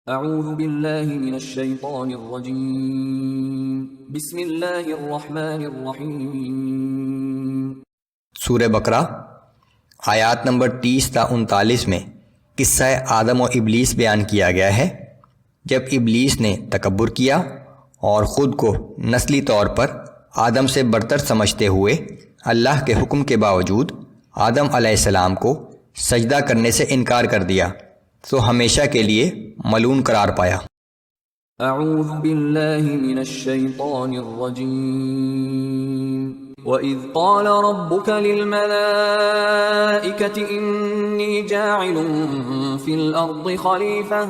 اعوذ باللہ من الشیطان الرجیم بسم اللہ الرحمن الرحیم۔ سورہ بقرہ آیات نمبر 30 تا 39 میں قصہ آدم و ابلیس بیان کیا گیا ہے۔ جب ابلیس نے تکبر کیا اور خود کو نسلی طور پر آدم سے برتر سمجھتے ہوئے اللہ کے حکم کے باوجود آدم علیہ السلام کو سجدہ کرنے سے انکار کر دیا تو ہمیشہ کے لیے ملعون قرار پایا۔ اعوذ باللہ من الشیطان الرجیم۔ وَإِذْ قَالَ رَبُّكَ لِلْمَلَائِكَةِ إِنِّي جَاعِلٌ فِي الْأَرْضِ خَلِيفَةً۔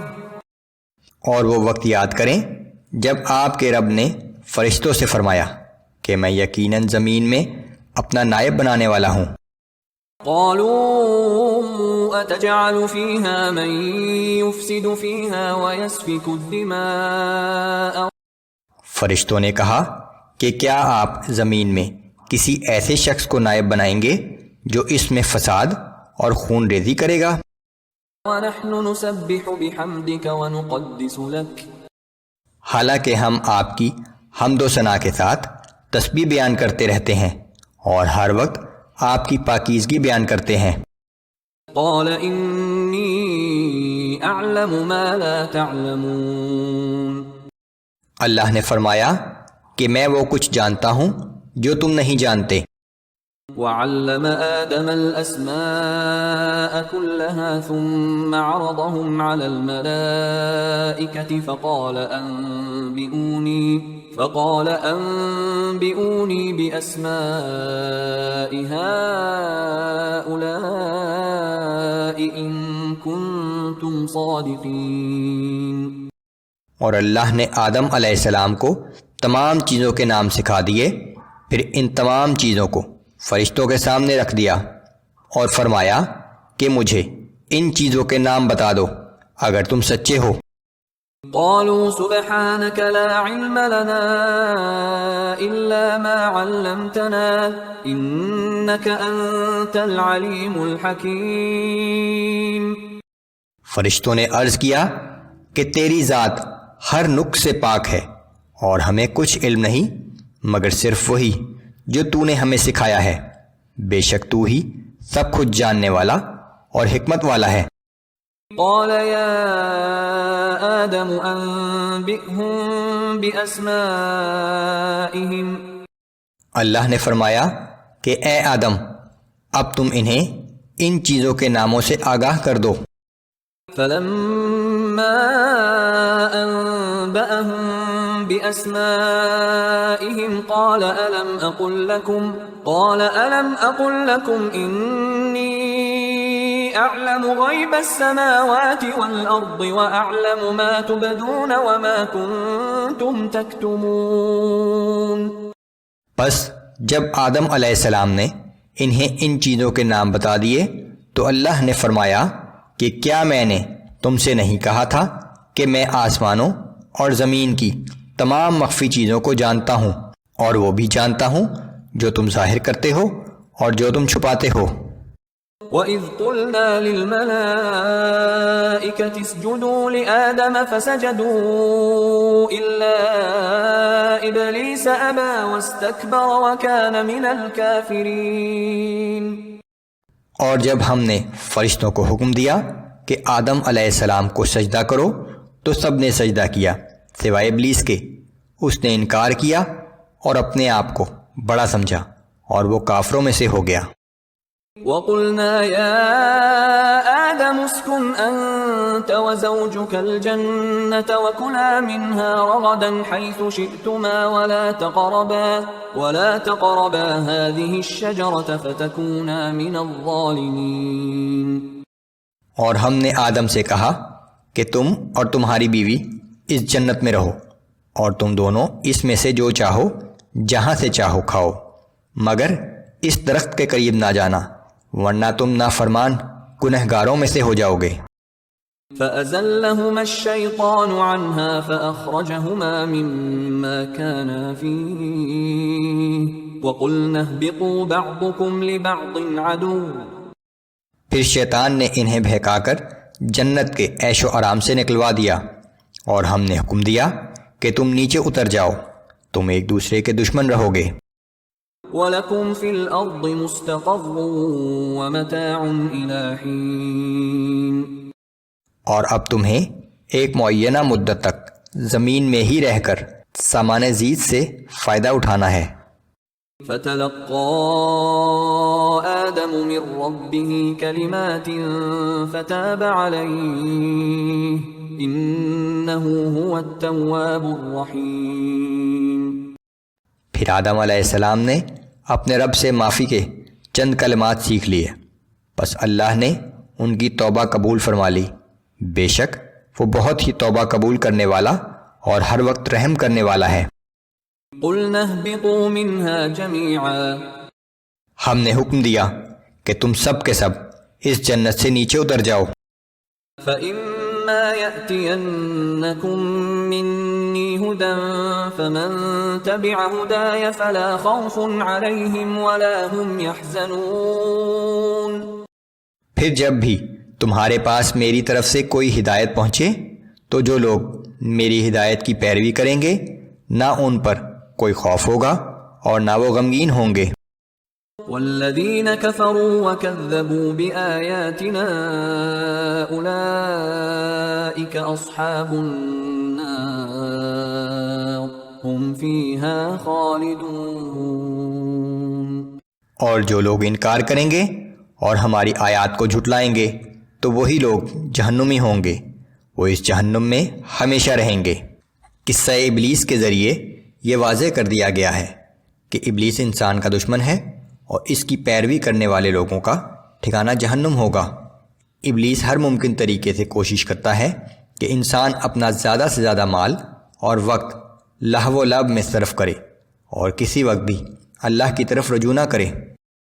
اور وہ وقت یاد کریں جب آپ کے رب نے فرشتوں سے فرمایا کہ میں یقیناً زمین میں اپنا نائب بنانے والا ہوں۔ قالوا اتجعل فيها من يفسد فيها ويسفك الدماء۔ فرشتوں نے کہا کہ کیا آپ زمین میں کسی ایسے شخص کو نائب بنائیں گے جو اس میں فساد اور خون ریزی کرے گا؟ ونحن نسبح بحمدك ونقدس لك۔ حالانکہ ہم آپ کی حمد و ثنا کے ساتھ تسبیح بیان کرتے رہتے ہیں اور ہر وقت آپ کی پاکیزگی بیان کرتے ہیں۔ قال انی اعلم ما لا تعلمون۔ اللہ نے فرمایا کہ میں وہ کچھ جانتا ہوں جو تم نہیں جانتے۔ وعلم آدم الأسماء كلها ثم عرضهم على الملائكة فقال أنبئوني بأسماء هؤلاء إن كنتم صادقين۔ اور اللہ نے آدم علیہ السلام کو تمام چیزوں کے نام سکھا دیے، پھر ان تمام چیزوں کو فرشتوں کے سامنے رکھ دیا اور فرمایا کہ مجھے ان چیزوں کے نام بتا دو اگر تم سچے ہو۔ قالوا سبحانك لا علم لنا إلا ما علمتنا إنك أنت العليم الحكيم۔ فرشتوں نے عرض کیا کہ تیری ذات ہر نقص سے پاک ہے اور ہمیں کچھ علم نہیں مگر صرف وہی جو تو نے ہمیں سکھایا ہے، بے شک تو ہی سب کچھ جاننے والا اور حکمت والا ہے۔ قال يا آدم أنبئهم بأسمائهم۔ اللہ نے فرمایا کہ اے آدم اب تم انہیں ان چیزوں کے ناموں سے آگاہ کر دو۔ فلما أنبأهم بأسمائهم قال ألم أقل لكم إني أعلم غيب السماوات والأرض وأعلم ما تبدون وما كنتم تكتمون۔ پس جب آدم علیہ السلام نے انہیں ان چیزوں کے نام بتا دیے تو اللہ نے فرمایا کہ کیا میں نے تم سے نہیں کہا تھا کہ میں آسمانوں اور زمین کی تمام مخفی چیزوں کو جانتا ہوں اور وہ بھی جانتا ہوں جو تم ظاہر کرتے ہو اور جو تم چھپاتے ہو۔ وَإِذْ قُلْنَا لِلْمَلَائِكَةِ اسْجُدُوا لِآدَمَ فَسَجَدُوا إِلَّا إِبْلِيسَ أَبَى وَاسْتَكْبَرَ وَكَانَ مِنَ الْكَافِرِينَ۔ اور جب ہم نے فرشتوں کو حکم دیا کہ آدم علیہ السلام کو سجدہ کرو تو سب نے سجدہ کیا سوائے ابلیس کے، اس نے انکار کیا اور اپنے آپ کو بڑا سمجھا اور وہ کافروں میں سے ہو گیا۔ وَقُلْنَا يَا آدَمُ اسْكُنْ أَنْتَ وَزَوْجُكَ الْجَنَّةَ وَكُلَا مِنْهَا رَغَدًا حَيْثُ شِئْتُمَا وَلَا تَقْرَبَا هَذِهِ الشَّجَرَةَ فَتَكُونَا مِنَ الظَّالِمِينَ۔ اور ہم نے آدم سے کہا کہ تم اور تمہاری بیوی اس جنت میں رہو اور تم دونوں اس میں سے جو چاہو جہاں سے چاہو کھاؤ، مگر اس درخت کے قریب نہ جانا ورنہ تم نافرمان گنہگاروں میں سے ہو جاؤ گے۔ فَأَزَلَّهُمَا الشَّيْطَانُ عَنْهَا فَأَخْرَجَهُمَا مِمَّا كَانَا فِيهِ وَقُلْنَا اهْبِطُوا بَعْضُكُمْ لِبَعْضٍ عَدُوٌّ۔ پھر شیطان نے انہیں بہکا کر جنت کے عیش و آرام سے نکلوا دیا اور ہم نے حکم دیا کہ تم نیچے اتر جاؤ، تم ایک دوسرے کے دشمن رہو گے۔ وَلَكُمْ فِي الْأَرْضِ مُسْتَقَرٌّ وَمَتَاعٌ إِلَىٰ حِينٍ، اور اب تمہیں ایک معینہ مدت تک زمین میں ہی رہ کر سامان زید سے فائدہ اٹھانا ہے۔ فَتَلَقَّىٰ آدَمُ مِن رَّبِّهِ كَلِمَاتٍ فَتَابَ عَلَيْهِ إِنَّهُ هُوَ التَّوَّابُ الرَّحِيمُ۔ پھر آدم علیہ السلام نے اپنے رب سے معافی کے چند کلمات سیکھ لیے، پس اللہ نے ان کی توبہ قبول فرما لی، بے شک وہ بہت ہی توبہ قبول کرنے والا اور ہر وقت رحم کرنے والا ہے۔ قُلْنَا اهْبِطُوا مِنْهَا جَمِيعًا، ہم نے حکم دیا کہ تم سب کے سب اس جنت سے نیچے اتر جاؤ۔ فَإِمَّا يَأْتِيَنَّكُم مِّنِّي هُدًى فَمَن تَبِعَ هُدَايَ فَلَا خَوْفٌ عَلَيْهِمْ وَلَا هُمْ يَحْزَنُونَ۔ پھر جب بھی تمہارے پاس میری طرف سے کوئی ہدایت پہنچے تو جو لوگ میری ہدایت کی پیروی کریں گے نہ ان پر کوئی خوف ہوگا اور نہ وہ غمگین ہوں گے۔ وَالَّذِينَ كَفَرُوا وَكَذَّبُوا بِآيَاتِنَا أُولَئِكَ أَصْحَابُ النَّارِ هُمْ فِيهَا خَالِدُونَ۔ اور جو لوگ انکار کریں گے اور ہماری آیات کو جھٹلائیں گے تو وہی لوگ جہنمی ہوں گے، وہ اس جہنم میں ہمیشہ رہیں گے۔ قصہ ابلیس کے ذریعے یہ واضح کر دیا گیا ہے کہ ابلیس انسان کا دشمن ہے اور اس کی پیروی کرنے والے لوگوں کا ٹھکانہ جہنم ہوگا۔ ابلیس ہر ممکن طریقے سے کوشش کرتا ہے کہ انسان اپنا زیادہ سے زیادہ مال اور وقت لہو و لعب میں صرف کرے اور کسی وقت بھی اللہ کی طرف رجوع نہ کرے۔